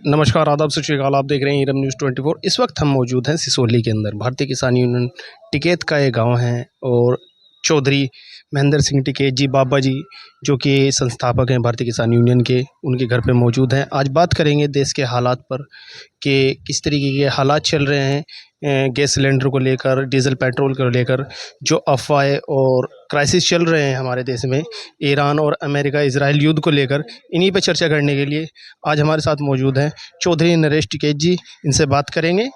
नमस्कार, आदाब, सत श्री अकाल। आप देख रहे हैं ईरम न्यूज़ 24। इस वक्त हम मौजूद हैं सिसोली के अंदर। भारतीय किसान यूनियन टिकैत का ये गांव है और चौधरी महेंद्र सिंह टिकैत जी, बाबा जी, जो कि संस्थापक हैं भारतीय किसान यूनियन के, उनके घर पे मौजूद हैं। आज बात करेंगे देश के हालात पर कि किस तरीके के हालात चल रहे हैं गैस सिलेंडर को लेकर, डीजल पेट्रोल को लेकर, जो अफवाहें और क्राइसिस चल रहे हैं हमारे देश में, ईरान और अमेरिका इजराइल युद्ध को लेकर। इन्हीं पर चर्चा करने के लिए आज हमारे साथ मौजूद हैं चौधरी नरेश टिकैत जी। इनसे बात करेंगे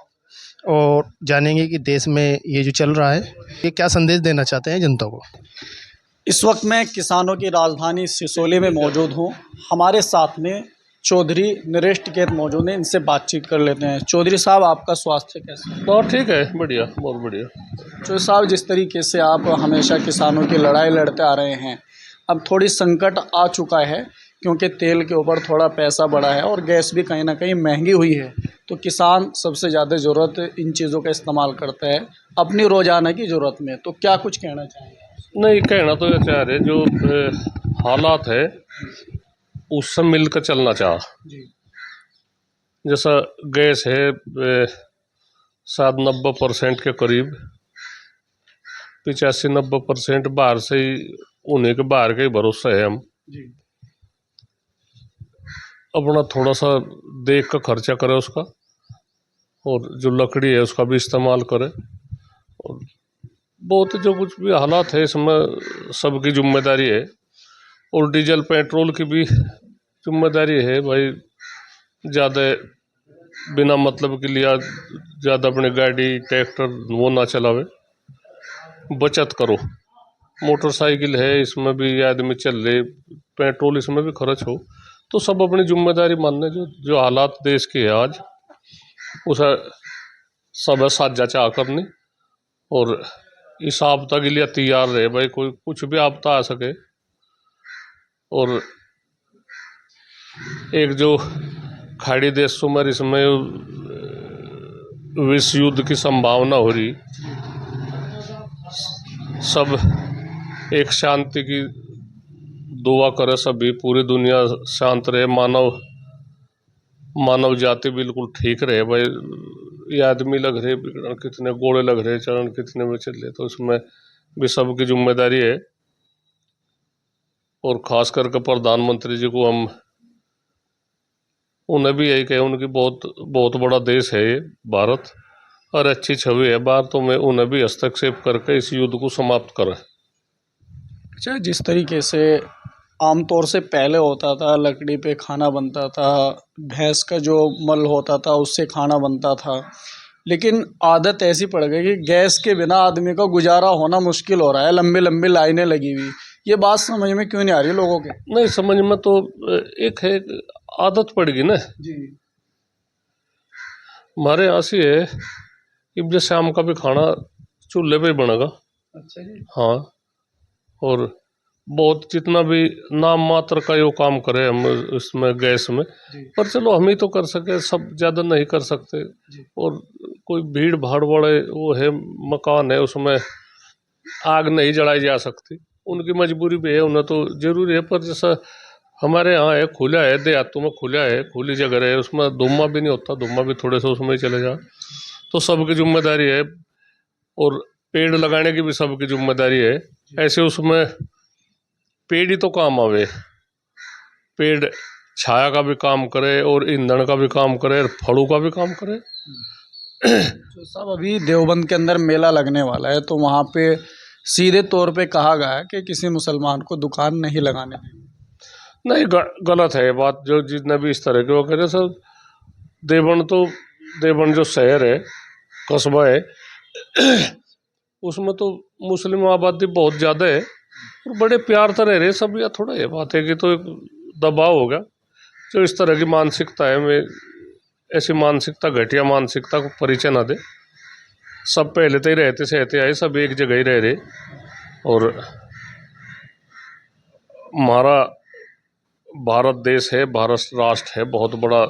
और जानेंगे कि देश में ये जो चल रहा है, ये क्या संदेश देना चाहते हैं जनता को। इस वक्त मैं किसानों की राजधानी सिसोली में मौजूद हूँ। हमारे साथ में चौधरी नरेश टिकैत मौजूद हैं। इनसे बातचीत कर लेते हैं। चौधरी साहब, आपका स्वास्थ्य कैसा है? और ठीक है, बढ़िया, बहुत बढ़िया। चौधरी साहब, जिस तरीके से आप हमेशा किसानों की लड़ाई लड़ते आ रहे हैं, अब थोड़ी संकट आ चुका है क्योंकि तेल के ऊपर थोड़ा पैसा बढ़ा है और गैस भी कहीं ना कहीं महंगी हुई है। तो किसान सबसे ज़्यादा ज़रूरत इन चीज़ों का इस्तेमाल करता है अपनी रोज़ाना की ज़रूरत में। तो क्या कुछ कहना चाहेंगे? नहीं, कहना तो ये चाह रहे, जो हालात है उससे मिलकर चलना चाह। जी जैसा गैस है, शायद 90% के करीब, 85-90% बाहर से ही, उन्हीं के बाहर का ही भरोसा है। हम जी अपना थोड़ा सा देख कर खर्चा करें उसका, और जो लकड़ी है उसका भी इस्तेमाल करें। और बहुत जो कुछ भी हालात है इसमें सबकी जिम्मेदारी है, और डीजल पेट्रोल की भी जिम्मेदारी है भाई। ज़्यादा बिना मतलब के लिए ज़्यादा अपनी गाड़ी ट्रैक्टर वो ना चलावे, बचत करो। मोटरसाइकिल है, इसमें भी आदमी चल रहे, पेट्रोल इसमें भी खर्च हो, तो सब अपनी जिम्मेदारी मानने। जो हालात देश के है आज, उसे सब साझा चाह करनी, और इस आपदा के लिए तैयार रहे भाई। कोई कुछ भी आपदा आ सके। और एक जो खाड़ी देशों में इसमें विश्व युद्ध की संभावना हो रही, सब एक शांति की दुआ करे, सभी पूरी दुनिया शांत रहे, मानव जाति बिल्कुल ठीक रहे भाई। ये आदमी लग रहे बिगड़न, कितने गोले लग रहे, चरण कितने में चल रहे, तो उसमें भी सबकी जिम्मेदारी है। और खास करके प्रधानमंत्री जी को हम उन्हें भी यही कहे, उनकी बहुत बहुत बड़ा देश है ये भारत, और अच्छी छवि है बाहर, तो मैं उन्हें भी हस्तक्षेप करके इस युद्ध को समाप्त करें। अच्छा, जिस तरीके से आमतौर से पहले होता था, लकड़ी पे खाना बनता था, भैंस का जो मल होता था उससे खाना बनता था, लेकिन आदत ऐसी पड़ गई कि गैस के बिना आदमी का गुजारा होना मुश्किल हो रहा है। लंबी लंबी लाइनें लगी हुई। ये बात समझ में क्यों नहीं आ रही लोगों के? नहीं, समझ में तो एक है, आदत पड़ गई ना जी हमारे यहाँ से है कि जैसे शाम का भी खाना चूल्हे पे ही बनेगा। अच्छा जी। हाँ, और बहुत जितना भी नाम मात्र का यो काम करे हम इसमें गैस में, जी पर चलो हम ही तो कर सके, सब ज़्यादा नहीं कर सकते। जी और कोई भीड़ भाड़ वाले वो है, मकान है, उसमें आग नहीं जलाई जा सकती, उनकी मजबूरी भी है, उन्हें तो जरूरी है। पर जैसा हमारे यहाँ है, खुला है, देहातों में खुला है, खुली जगह है, उसमें धुआं भी नहीं होता, धुआं भी थोड़े से उसमें ही चले जा, तो सबकी जिम्मेदारी है। और पेड़ लगाने की भी सबकी जिम्मेदारी है। ऐसे उसमें पेड़ ही तो काम आवे, पेड़ छाया का भी काम करे और ईंधन का भी काम करे और फलों का भी काम करे। तो सब अभी देवबंद के अंदर मेला लगने वाला है, तो वहाँ पे सीधे तौर पे कहा गया है कि किसी मुसलमान को दुकान नहीं लगाने देनी। नहीं, गलत है ये बात। जो जितने भी इस तरह के वो कह रहे सब, देवबंद जो शहर है, कस्बा है, उसमें तो मुस्लिम आबादी बहुत ज़्यादा है और बड़े प्यार से रह रहे सब। या थोड़ा ये बात है कि तो एक दबाव होगा जो इस तरह की मानसिकता है, मैं ऐसी मानसिकता, घटिया मानसिकता को परिचय ना दे। सब पहले तो ही रहते सहते आए, सब एक जगह ही रह रहे। और हमारा भारत देश है, भारत राष्ट्र है, बहुत बड़ा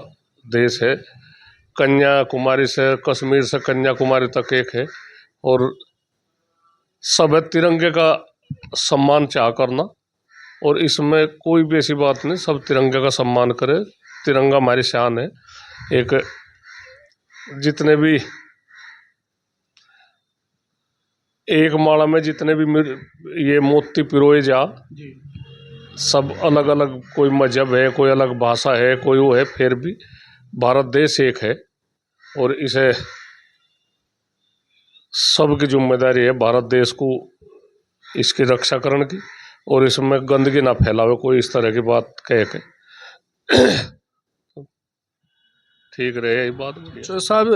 देश है। कन्याकुमारी से, कश्मीर से कन्याकुमारी तक एक है, और सब है तिरंगे का सम्मान चाह करना। और इसमें कोई भी ऐसी बात नहीं, सब तिरंगे का सम्मान करे, तिरंगा हमारी शान है। एक जितने भी एक माला में जितने भी ये मोती पिरोए जा, जी सब अलग अलग, कोई मजहब है, कोई अलग भाषा है, कोई वो है, फिर भी भारत देश एक है और इसे सबकी जिम्मेदारी है भारत देश को इसकी रक्षा करने की और इसमें गंदगी ना फैलावे कोई इस तरह की बात कह के। ठीक रहे यही बात। तो साहब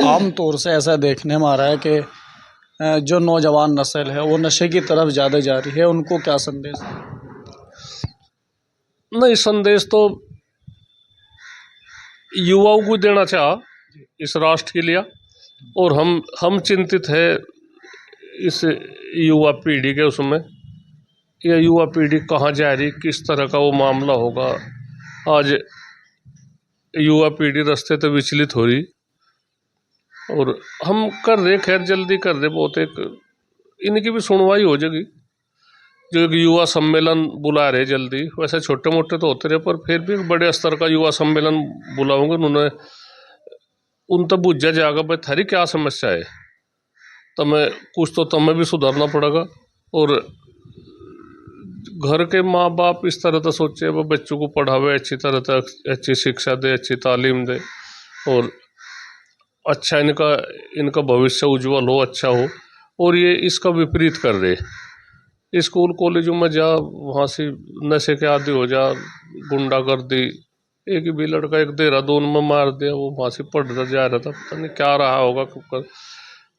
आम तौर से ऐसा देखने में आ रहा है कि जो नौजवान नस्ल है वो नशे की तरफ ज़्यादा जा रही है, उनको क्या संदेश है? नहीं, संदेश तो युवाओं को देना चाह इस राष्ट्र के लिए, और हम चिंतित है इस युवा पीढ़ी के उसमें, यह युवा पीढ़ी कहाँ जा रही, किस तरह का वो मामला होगा। आज युवा पीढ़ी रास्ते तो विचलित हो रही और हम कर रहे, खैर जल्दी कर रहे, बहुत एक इनकी भी सुनवाई हो जाएगी। जो एक युवा सम्मेलन बुला रहे जल्दी, वैसे छोटे मोटे तो होते रहे पर फिर भी एक बड़े स्तर का युवा सम्मेलन बुलाऊंगे। उन्होंने उन तक बुझा जाएगा भाई थारी क्या समस्या है, तुम्हें कुछ तो तुम्हें भी सुधारना पड़ेगा। और घर के माँ बाप इस तरह से सोचे वह बच्चों को पढ़ावे, अच्छी तरह तक अच्छी शिक्षा दे, अच्छी तालीम दे और अच्छा इनका भविष्य उज्जवल हो, अच्छा हो। और ये इसका विपरीत कर रहे, स्कूल कॉलेजों में जा, वहाँ से नशे के आदि हो जा, गुंडागर्दी। एक ही भी लड़का एक देहरादून में मार दिया, वो वहाँ से पढ़ जा रहा था, पता नहीं क्या रहा होगा।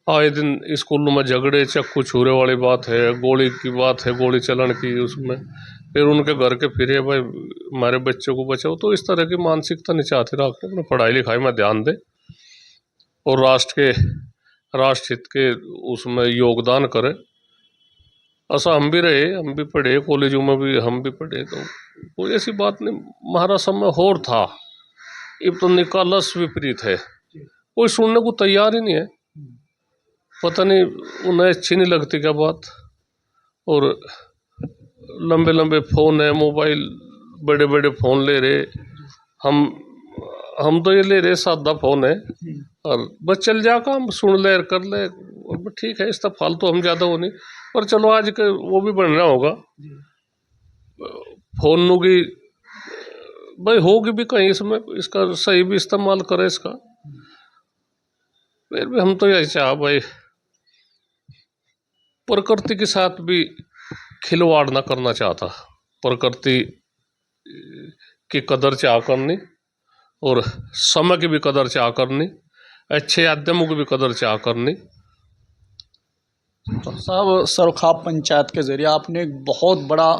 आए दिन स्कूलों में झगड़े, चक्कू छुरे वाली बात है, गोली की बात है, गोली चलन की उसमें, फिर उनके घर के फिरे भाई हमारे बच्चों को बचाओ। तो इस तरह की मानसिकता नहीं चाहते रखने, अपने पढ़ाई लिखाई में ध्यान दे और राष्ट्र हित के उसमें योगदान करे। ऐसा हम भी रहे, हम भी पढ़े कॉलेजों में भी, हम भी पढ़े, तो कोई ऐसी बात नहीं। हमारा समय होर था, अब तो निकालस विपरीत है, कोई सुनने को तैयार ही नहीं है। पता नहीं उन्हें अच्छी नहीं लगती क्या बात। और लंबे लंबे फ़ोन है, मोबाइल, बड़े बड़े फ़ोन ले रहे। हम तो ये ले रहे सादा फ़ोन है और बस चल जा काम सुन ले कर ले, और ठीक है, इसका फालतू हम ज़्यादा हो नहीं। पर चलो आज के वो भी बनना होगा फ़ोन की भाई, होगी भी कहीं इसमें, इसका सही भी इस्तेमाल करे इसका। फिर भी हम तो यही चाह भाई प्रकृति के साथ भी खिलवाड़ ना करना चाहता, प्रकृति की कदर चाह करनी और समय की भी कदर चाह करनी, अच्छे आदमों की भी कदर चाह करनी। साहब सरखाप पंचायत के ज़रिए आपने एक बहुत बड़ा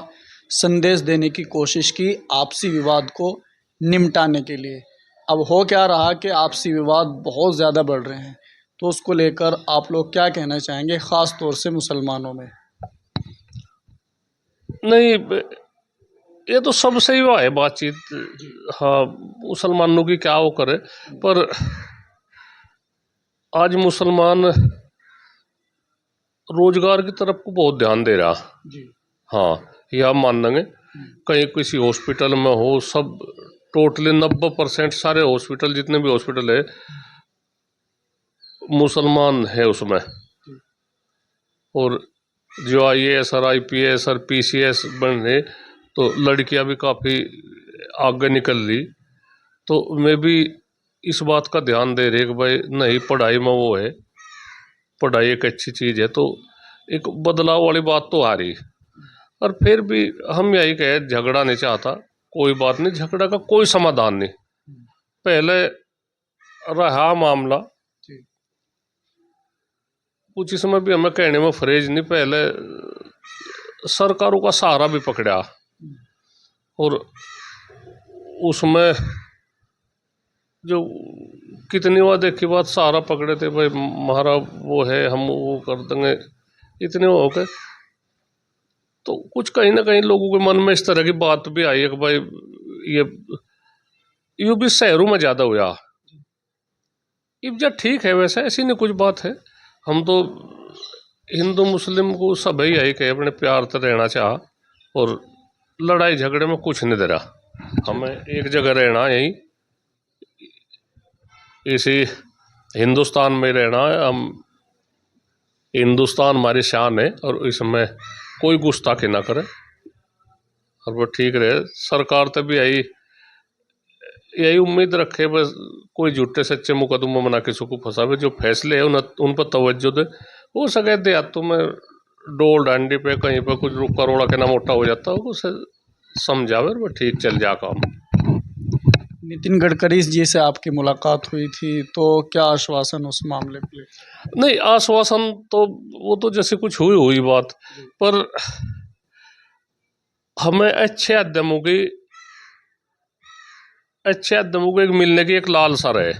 संदेश देने की कोशिश की आपसी विवाद को निपटाने के लिए। अब हो क्या रहा कि आपसी विवाद बहुत ज़्यादा बढ़ रहे हैं, तो उसको लेकर आप लोग क्या कहना चाहेंगे, ख़ास तौर से मुसलमानों में? नहीं, ये तो सबसे ही हुआ है बातचीत। हाँ, मुसलमानों की क्या वो करे, पर आज मुसलमान रोजगार की तरफ को बहुत ध्यान दे रहा। जी हाँ, यह आप मान लेंगे, कहीं किसी हॉस्पिटल में हो, सब टोटली 90% सारे हॉस्पिटल, जितने भी हॉस्पिटल है, मुसलमान है उसमें। और जो IAS और IPS और PCS बन रहे, तो लड़कियां भी काफ़ी आगे निकल रही। तो मैं भी इस बात का ध्यान दे रहे कि भाई नहीं, पढ़ाई में वो है, पढ़ाई एक अच्छी चीज़ है, तो एक बदलाव वाली बात तो आ रही। और फिर भी हम यही कहे, झगड़ा नहीं चाहता, कोई बात नहीं, झगड़ा का कोई समाधान नहीं। पहले रहा मामला कुछ, इसमें भी हमें कहने में फ्रेज नहीं, पहले सरकारों का सहारा भी पकड़ा और उसमें जो कितनी वादे की बात सहारा पकड़े थे भाई, हमारा वो है, हम वो कर देंगे, इतने हो गए। तो कुछ कहीं ना कहीं लोगों के मन में इस तरह की बात भी आई है कि भाई ये भी शहरों में ज़्यादा हुआ। अब जब ठीक है, वैसे ऐसी नहीं कुछ बात है, हम तो हिंदू मुस्लिम को सब ही यही कहे अपने प्यार से रहना चाह और लड़ाई झगड़े में कुछ नहीं दे रहा, हमें एक जगह रहना यही इसी हिंदुस्तान में रहना है। हम हिंदुस्तान हमारी शान है और इसमें कोई गुस्ताखी ना करे और वो ठीक रहे। सरकार तो भी यही उम्मीद रखे, बस कोई झूठे सच्चे मुकदमे में ना किसी को फंसावे, जो फैसले है उन पर तवज्जो दे। हो सके देहातों में डोल डांडी पे कहीं पे कुछ करोड़ा के ना मोटा हो जाता है, उसे समझावे वो ठीक चल जा काम। नितिन गडकरी जी से आपकी मुलाकात हुई थी, तो क्या आश्वासन उस मामले पे? नहीं, आश्वासन तो वो तो जैसे कुछ हुई बात, पर हमें अच्छे उद्यमों की एक मिलने की एक लालसा रहे,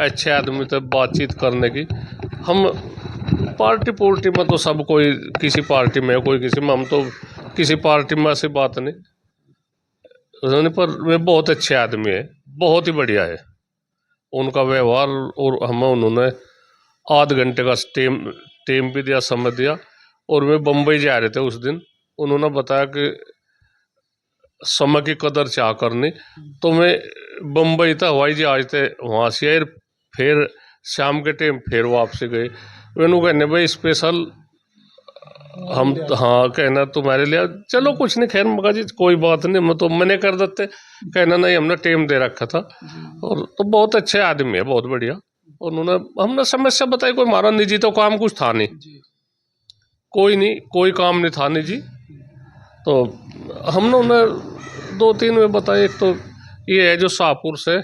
अच्छे आदमी से बातचीत करने की। हम पार्टी में तो सब कोई किसी पार्टी में कोई किसी में, हम तो किसी पार्टी में ऐसी बात नहीं उन्होंने, पर वे बहुत अच्छे आदमी है, बहुत ही बढ़िया है उनका व्यवहार। और हमें उन्होंने आध घंटे का टाइम भी दिया, समय दिया। और वे बम्बई जा रहे थे उस दिन, उन्होंने बताया कि समय की कदर चाह करनी, तो मैं बम्बई था हवाई जहाज थे, वहाँ से आए, फिर शाम के टाइम फिर वापसी गए। मैंने कहने भाई स्पेशल हम हाँ कहना तुम्हारे लिए, चलो कुछ नहीं, खैर मगा जी कोई बात नहीं, मैं तो मैंने कर देते, कहना नहीं हमने टाइम दे रखा था। और तो बहुत अच्छे आदमी है, बहुत बढ़िया। और उन्होंने हमने समस्या बताई, कोई हमारा निजी तो काम कुछ था नहीं, कोई काम नहीं था निजी। तो हमने उन्हें 2-3 में बताया। एक तो ये है जो शाहपुर से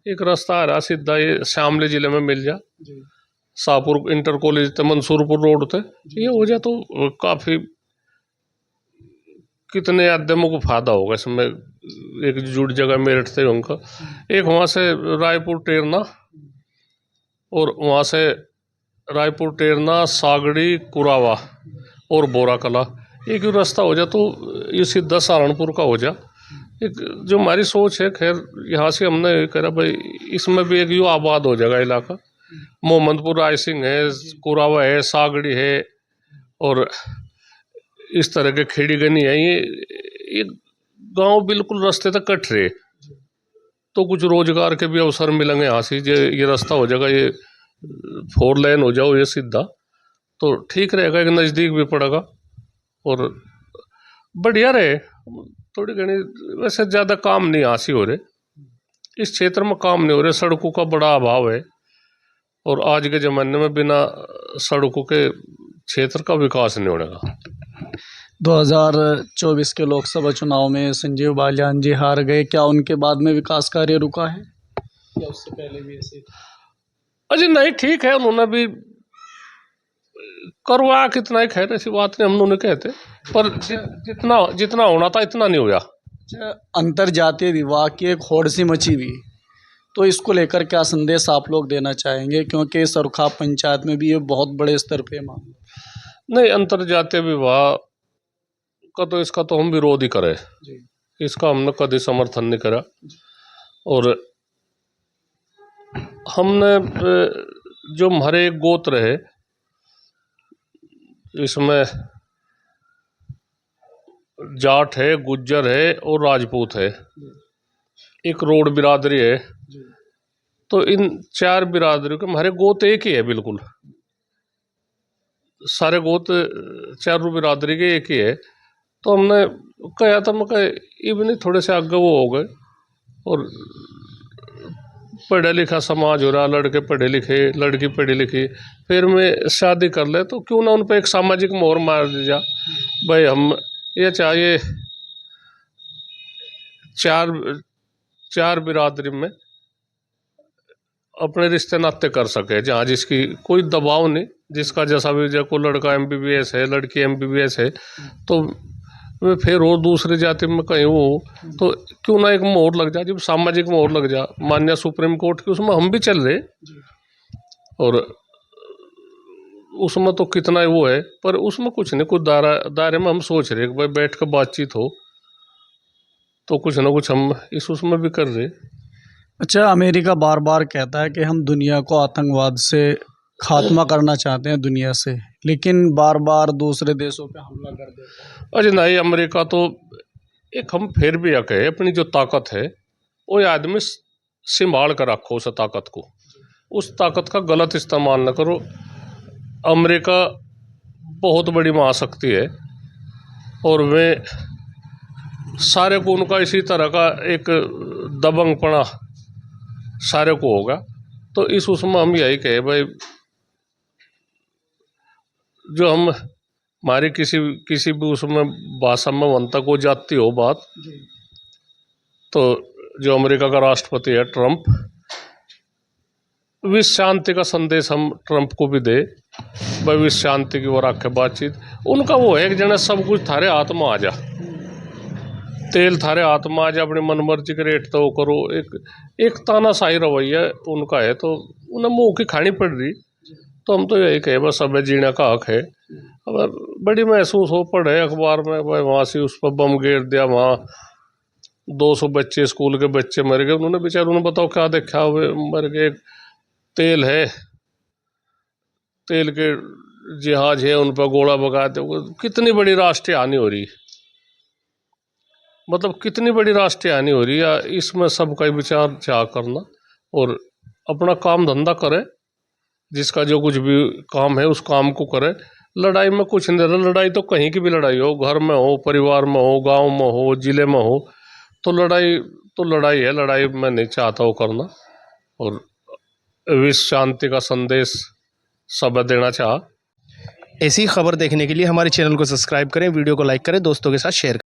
एक रास्ता आ रहा सीधा, ये शामली जिले में मिल जा, शाहपुर इंटर कॉलेज थे, मंसूरपुर रोड थे, ये हो जाए तो काफ़ी कितने उद्यमों को फायदा होगा इसमें। एक जुड़ जगह मेरठ से उनका, एक वहाँ से रायपुर टेरना, और वहाँ से रायपुर टेरना, सागड़ी, कुरावा और बोराकला, एक ही रास्ता हो जाए तो ये सीधा सहारनपुर का हो जा। एक जो हमारी सोच है, खैर यहाँ से हमने कहा भाई इसमें भी एक यूँ आबाद हो जाएगा इलाका। मोहम्मदपुर रायसिंह है, कुरावा है, सागड़ी है, और इस तरह के खेड़ी गनी है। ये गांव बिल्कुल रास्ते तक कट रहे, तो कुछ रोजगार के भी अवसर मिलेंगे यहाँ से। ये रास्ता हो जाएगा, ये 4 लेन हो जाओ ये सीधा, तो ठीक रहेगा, एक नज़दीक भी पड़ेगा और बढ़िया रहे। थोड़ी घनी वैसे ज़्यादा काम नहीं यहाँ से हो रहे, इस क्षेत्र में काम नहीं हो रहे, सड़कों का बड़ा अभाव है। और आज के ज़माने में बिना सड़कों के क्षेत्र का विकास नहीं होने का। 2024 के लोकसभा चुनाव में संजीव बालियान जी हार गए, क्या उनके बाद में विकास कार्य रुका है या उससे पहले भी ऐसे था? अजी नहीं, ठीक है, उन्होंने भी करवा कितना ही, खैर ऐसी बात नहीं हम उन्होंने कहते, पर जितना होना था इतना नहीं हुआ। अच्छा, अंतर जातीय विवाह की एक होड़ सी मची हुई, तो इसको लेकर क्या संदेश आप लोग देना चाहेंगे, क्योंकि सरुखा पंचायत में भी ये बहुत बड़े स्तर पे मामला? नहीं, अंतर जातीय विवाह का तो इसका तो हम विरोध ही करें, इसका हमने कभी समर्थन नहीं करा। और हमने जो हमारे एक गोत्र है, इसमें जाट है, गुज्जर है और राजपूत है, एक रोड बिरादरी है, तो इन 4 बिरादरियों के हमारे गोत एक ही है, बिल्कुल सारे गोत 4 बिरादरी के एक ही है। तो हमने कहा था, मैं कहा इवन थोड़े से आगे वो हो गए, और पढ़ा लिखा समाज हो रहा, लड़के पढ़े लिखे, लड़की पढ़ी लिखी, फिर मैं शादी कर ले तो क्यों ना उन पर एक सामाजिक मोहर मार दी जा। भाई हम ये चाहिए 4 बिरादरी में अपने रिश्ते नाते कर सके, जहाँ जिसकी कोई दबाव नहीं, जिसका जैसा भी, जैसे कोई लड़का MBBS है, लड़की MBBS है, तो वे फिर और दूसरी जाति में कहीं हो तो क्यों ना एक मोहर लग जाए, जब सामाजिक मोहर लग जा, मान्य सुप्रीम कोर्ट की, उसमें हम भी चल रहे। और उसमें तो कितना ही वो है, पर उसमें कुछ नहीं, कुछ दायरे में हम सोच रहे कि भाई बैठ कर बातचीत हो, तो कुछ ना कुछ हम उसमें भी कर रहे। अच्छा, अमेरिका बार बार कहता है कि हम दुनिया को आतंकवाद से खात्मा करना चाहते हैं दुनिया से, लेकिन बार बार दूसरे देशों पे हमला कर देता है। अरे नहीं, अमेरिका तो एक हम फिर भी है अपनी जो ताकत है, वो आदमी संभाल कर रखो उस ताकत को, उस ताकत का गलत इस्तेमाल न करो। अमेरिका बहुत बड़ी महाशक्ति है और वे सारे को उनका इसी तरह का एक दबंगपना सारे को होगा। तो इस उसमें हम यही कहे भाई, जो हम हमारी किसी भी उसमें भाषा में वंता को जाती हो बात, तो जो अमेरिका का राष्ट्रपति है ट्रंप, विश्व शांति का संदेश हम ट्रंप को भी दे भाई, विश्व शांति की ओर आके बातचीत। उनका वो है कि जना सब कुछ थारे हाथ में आ जा, तेल थारे हाथ में आ जा, अपनी मनमर्जी के रेट तो करो। एक तानाशाही रवैया उनका है, तो उन्हें मुँह की खानी पड़ रही। तो हम तो यही कहे बस, सब जीने का हक है। अब बड़ी महसूस हो पड़े अखबार में भाई, वहाँ से उस पर बम गिर दिया, वहाँ 200 बच्चे स्कूल के बच्चे मर गए। उन्होंने बेचारे, उन्होंने बताओ क्या देखा हुए, मर गए। तेल है, तेल के जहाज है, उन पर गोला बगाते। कितनी बड़ी राष्ट्रीय हानि हो रही, मतलब कितनी बड़ी राष्ट्रीय हानि हो रही है। इसमें सबका विचार चाह करना और अपना काम धंधा करे, जिसका जो कुछ भी काम है उस काम को करे। लड़ाई में कुछ नहीं रहता। लड़ाई तो कहीं की भी लड़ाई हो, घर में हो, परिवार में हो, गांव में हो, जिले में हो, तो लड़ाई है। लड़ाई मैं नहीं चाहता वो करना, और विश्व शांति का संदेश सब देना चाह। ऐसी खबर देखने के लिए हमारे चैनल को सब्सक्राइब करें, वीडियो को लाइक करें, दोस्तों के साथ शेयर करें।